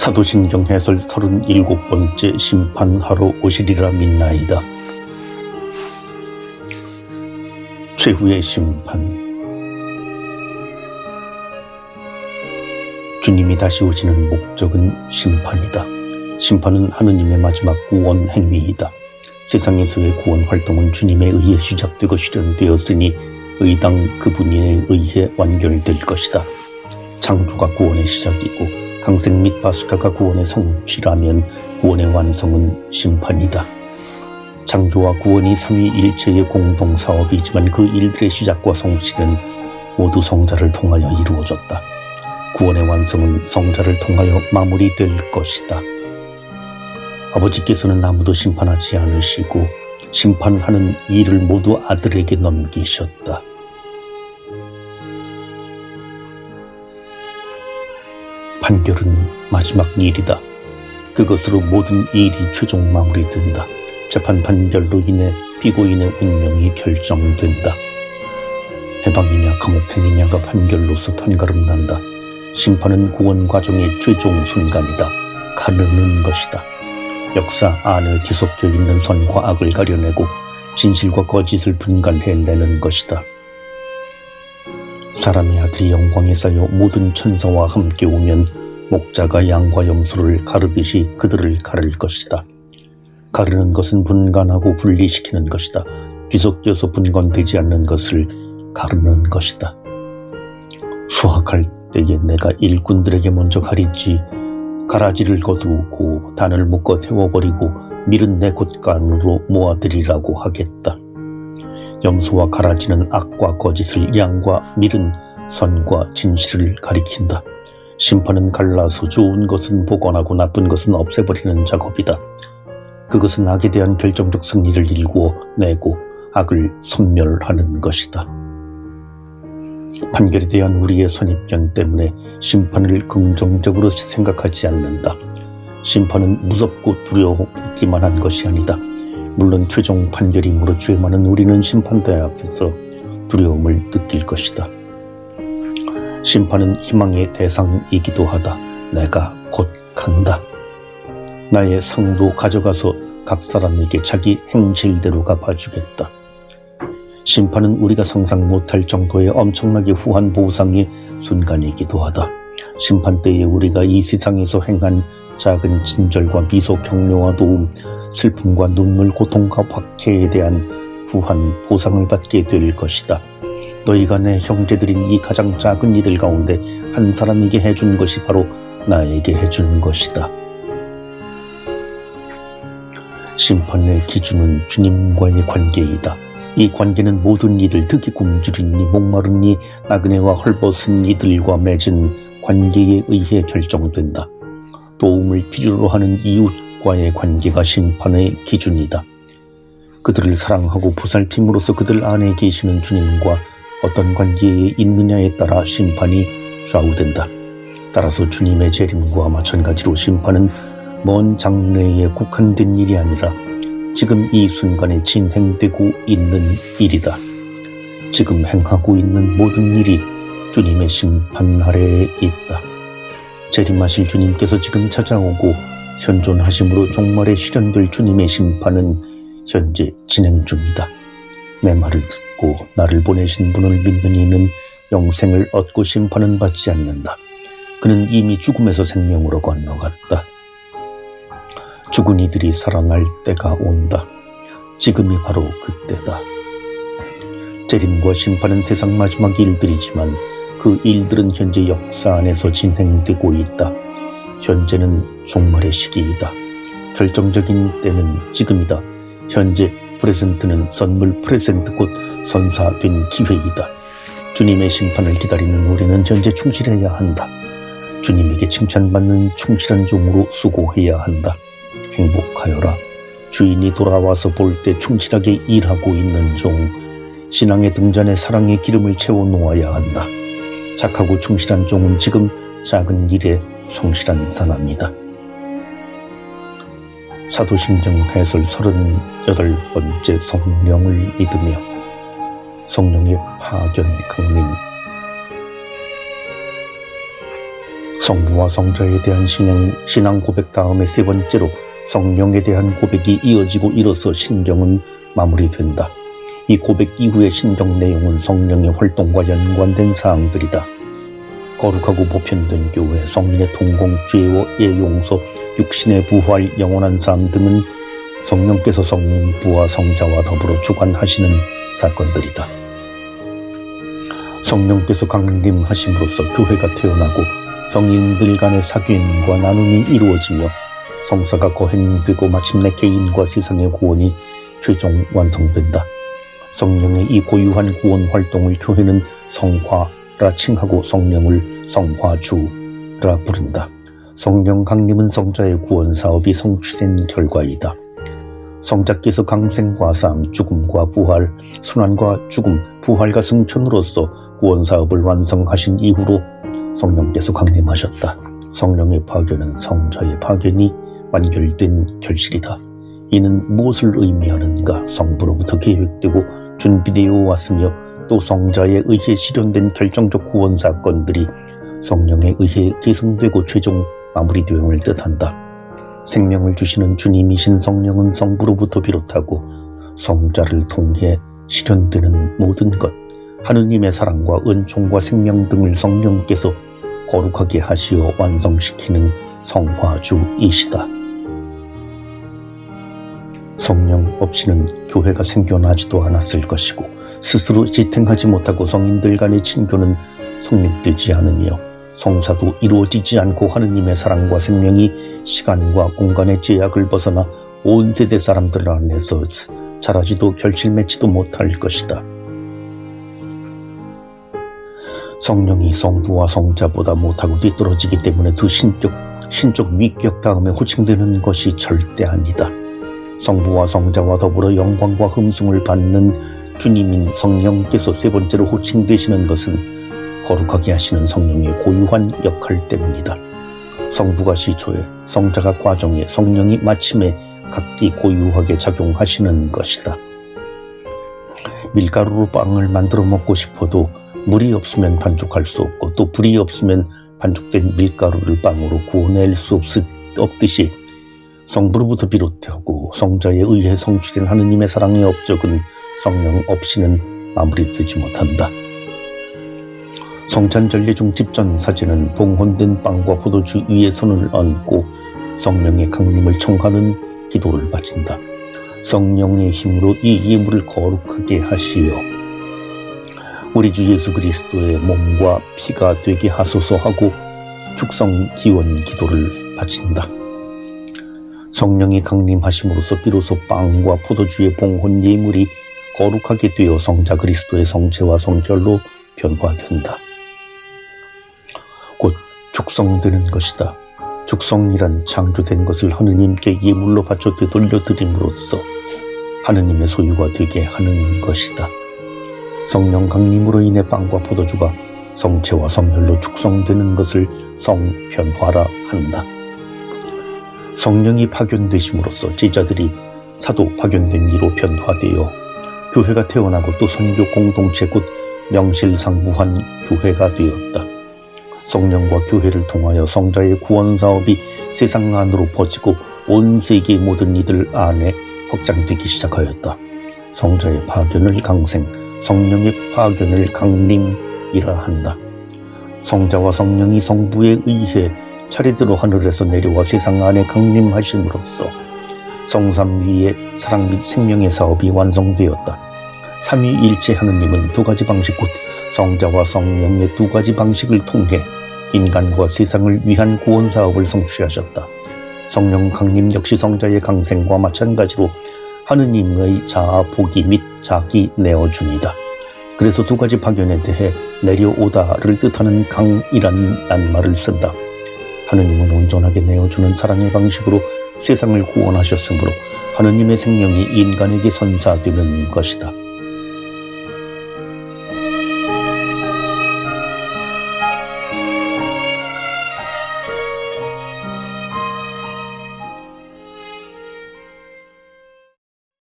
사도신경 해설 37번째 심판하러 오시리라 믿나이다. 최후의 심판. 주님이 다시 오시는 목적은 심판이다. 심판은 하느님의 마지막 구원 행위이다. 세상에서의 구원 활동은 주님에 의해 시작되고 실현되었으니 의당 그분에 의해 완결될 것이다. 창조가 구원의 시작이고 강생 및 파스카가 구원의 성취라면 구원의 완성은 심판이다. 창조와 구원이 삼위일체의 공동사업이지만 그 일들의 시작과 성취는 모두 성자를 통하여 이루어졌다. 구원의 완성은 성자를 통하여 마무리될 것이다. 아버지께서는 아무도 심판하지 않으시고 심판하는 일을 모두 아들에게 넘기셨다. 판결은 마지막 일이다. 그것으로 모든 일이 최종 마무리된다. 재판 판결로 인해 피고인의 운명이 결정된다. 해방이냐 감옥행이냐가 판결로서 판가름난다. 심판은 구원 과정의 최종 순간이다. 가르는 것이다. 역사 안에 뒤섞여 있는 선과 악을 가려내고 진실과 거짓을 분간해내는 것이다. 사람의 아들이 영광에 쌓여 모든 천사와 함께 오면 목자가 양과 염소를 가르듯이 그들을 가를 것이다. 가르는 것은 분간하고 분리시키는 것이다. 뒤섞여서 분간되지 않는 것을 가르는 것이다. 수확할 때에 내가 일꾼들에게 먼저 가라지를 거두고 단을 묶어 태워버리고 밀은 내 곳간으로 모아들이라고 하겠다. 염소와 가라지는 악과 거짓을, 양과 밀은 선과 진실을 가리킨다. 심판은 갈라서 좋은 것은 복원하고 나쁜 것은 없애버리는 작업이다. 그것은 악에 대한 결정적 승리를 일구어 내고 악을 섬멸하는 것이다. 판결에 대한 우리의 선입견 때문에 심판을 긍정적으로 생각하지 않는다. 심판은 무섭고 두려웠기만 한 것이 아니다. 물론 최종 판결이므로 죄 많은 우리는 심판대 앞에서 두려움을 느낄 것이다. 심판은 희망의 대상이기도 하다. 내가 곧 간다. 나의 상도 가져가서 각 사람에게 자기 행실대로 갚아주겠다. 심판은 우리가 상상 못할 정도의 엄청나게 후한 보상의 순간이기도 하다. 심판 때에 우리가 이 세상에서 행한 작은 친절과 미소, 격려와 도움, 슬픔과 눈물, 고통과 박해에 대한 후한 보상을 받게 될 것이다. 너희가 내 형제들인 이 가장 작은 이들 가운데 한 사람에게 해준 것이 바로 나에게 해준 것이다. 심판의 기준은 주님과의 관계이다. 이 관계는 모든 이들, 특히 굶주린 이, 목마른 이, 나그네와 헐벗은 이들과 맺은 관계에 의해 결정된다. 도움을 필요로 하는 이웃과의 관계가 심판의 기준이다. 그들을 사랑하고 보살핌으로써 그들 안에 계시는 주님과 어떤 관계에 있느냐에 따라 심판이 좌우된다. 따라서 주님의 재림과 마찬가지로 심판은 먼 장래에 국한된 일이 아니라 지금 이 순간에 진행되고 있는 일이다. 지금 행하고 있는 모든 일이 주님의 심판 아래에 있다. 재림하실 주님께서 지금 찾아오고 현존하심으로 종말에 실현될 주님의 심판은 현재 진행 중이다. 내 말을 듣고 나를 보내신 분을 믿는 이는 영생을 얻고 심판은 받지 않는다. 그는 이미 죽음에서 생명으로 건너갔다. 죽은 이들이 살아날 때가 온다. 지금이 바로 그때다. 재림과 심판은 세상 마지막 일들이지만 그 일들은 현재 역사 안에서 진행되고 있다. 현재는 종말의 시기이다. 결정적인 때는 지금이다. 현재 프레젠트는 선물 프레젠트 곧 선사된 기회이다. 주님의 심판을 기다리는 우리는 현재 충실해야 한다. 주님에게 칭찬받는 충실한 종으로 수고해야 한다. 행복하여라. 주인이 돌아와서 볼 때 충실하게 일하고 있는 종. 신앙의 등잔에 사랑의 기름을 채워 놓아야 한다. 착하고 충실한 종은 지금 작은 일에 성실한 사람이다. 사도신경 해설 38번째 성령을 믿으며 성령의 파견 강림. 성부와 성자에 대한 신앙 고백 다음에 세 번째로 성령에 대한 고백이 이어지고 이로써 신경은 마무리된다. 이 고백 이후의 신경 내용은 성령의 활동과 연관된 사항들이다. 거룩하고 보편된 교회, 성인의 통공, 죄의 용서, 육신의 부활, 영원한 삶 등은 성령께서 성부와 성자와 더불어 주관하시는 사건들이다. 성령께서 강림하심으로써 교회가 태어나고 성인들 간의 사귐과 나눔이 이루어지며 성사가 거행되고 마침내 개인과 세상의 구원이 최종 완성된다. 성령의 이 고유한 구원 활동을 교회는 성화라 칭하고 성령을 성화주라 부른다. 성령 강림은 성자의 구원 사업이 성취된 결과이다. 성자께서 강생과 삶, 죽음과 부활, 순환과 죽음, 부활과 승천으로서 구원 사업을 완성하신 이후로 성령께서 강림하셨다. 성령의 파견은 성자의 파견이 완결된 결실이다. 이는 무엇을 의미하는가? 성부로부터 계획되고 준비되어 왔으며 또 성자에 의해 실현된 결정적 구원 사건들이 성령에 의해 계승되고 최종 마무리됨을 뜻한다. 생명을 주시는 주님이신 성령은 성부로부터 비롯하고 성자를 통해 실현되는 모든 것, 하느님의 사랑과 은총과 생명 등을 성령께서 거룩하게 하시어 완성시키는 성화주이시다. 성령 없이는 교회가 생겨나지도 않았을 것이고 스스로 지탱하지 못하고 성인들 간의 친교는 성립되지 않으며 성사도 이루어지지 않고 하느님의 사랑과 생명이 시간과 공간의 제약을 벗어나 온 세대 사람들 안에서 자라지도 결실 맺지도 못할 것이다. 성령이 성부와 성자보다 못하고 뒤떨어지기 때문에 두 신적 위격 다음에 호칭되는 것이 절대 아니다. 성부와 성자와 더불어 영광과 흠숭을 받는 주님인 성령께서 세 번째로 호칭되시는 것은 거룩하게 하시는 성령의 고유한 역할 때문이다. 성부가 시초에, 성자가 과정에, 성령이 마침에 각기 고유하게 작용하시는 것이다. 밀가루로 빵을 만들어 먹고 싶어도 물이 없으면 반죽할 수 없고 또 불이 없으면 반죽된 밀가루를 빵으로 구워낼 수 없듯이 성부로부터 비롯하고 성자에 의해 성취된 하느님의 사랑의 업적은 성령 없이는 마무리되지 못한다. 성찬전례 중 집전 사제는 봉헌된 빵과 포도주 위에 손을 얹고 성령의 강림을 청하는 기도를 바친다. 성령의 힘으로 이 예물을 거룩하게 하시어 우리 주 예수 그리스도의 몸과 피가 되게 하소서 하고 축성 기원 기도를 바친다. 성령이 강림하심으로써 비로소 빵과 포도주의 봉헌 예물이 거룩하게 되어 성자 그리스도의 성체와 성혈로 변화된다. 곧 축성되는 것이다. 축성이란 창조된 것을 하느님께 예물로 바쳐 되돌려드림으로써 하느님의 소유가 되게 하는 것이다. 성령 강림으로 인해 빵과 포도주가 성체와 성혈로 축성되는 것을 성변화라 한다. 성령이 파견되심으로써 제자들이 사도 파견된 이로 변화되어 교회가 태어나고 또 선교 공동체 곧 명실상부한 교회가 되었다. 성령과 교회를 통하여 성자의 구원 사업이 세상 안으로 퍼지고 온 세계 모든 이들 안에 확장되기 시작하였다. 성자의 파견을 강생, 성령의 파견을 강림이라 한다. 성자와 성령이 성부에 의해 차례대로 하늘에서 내려와 세상 안에 강림하심으로써 성삼 위의 사랑 및 생명의 사업이 완성되었다. 삼위일체 하느님은 두 가지 방식 곧 성자와 성령의 두 가지 방식을 통해 인간과 세상을 위한 구원 사업을 성취하셨다. 성령 강림 역시 성자의 강생과 마찬가지로 하느님의 자아 포기 및 자기 내어줌이다. 그래서 두 가지 파견에 대해 내려오다를 뜻하는 강이라는 낱말을 쓴다. 하느님은 온전하게 내어주는 사랑의 방식으로 세상을 구원하셨으므로 하느님의 생명이 인간에게 선사되는 것이다.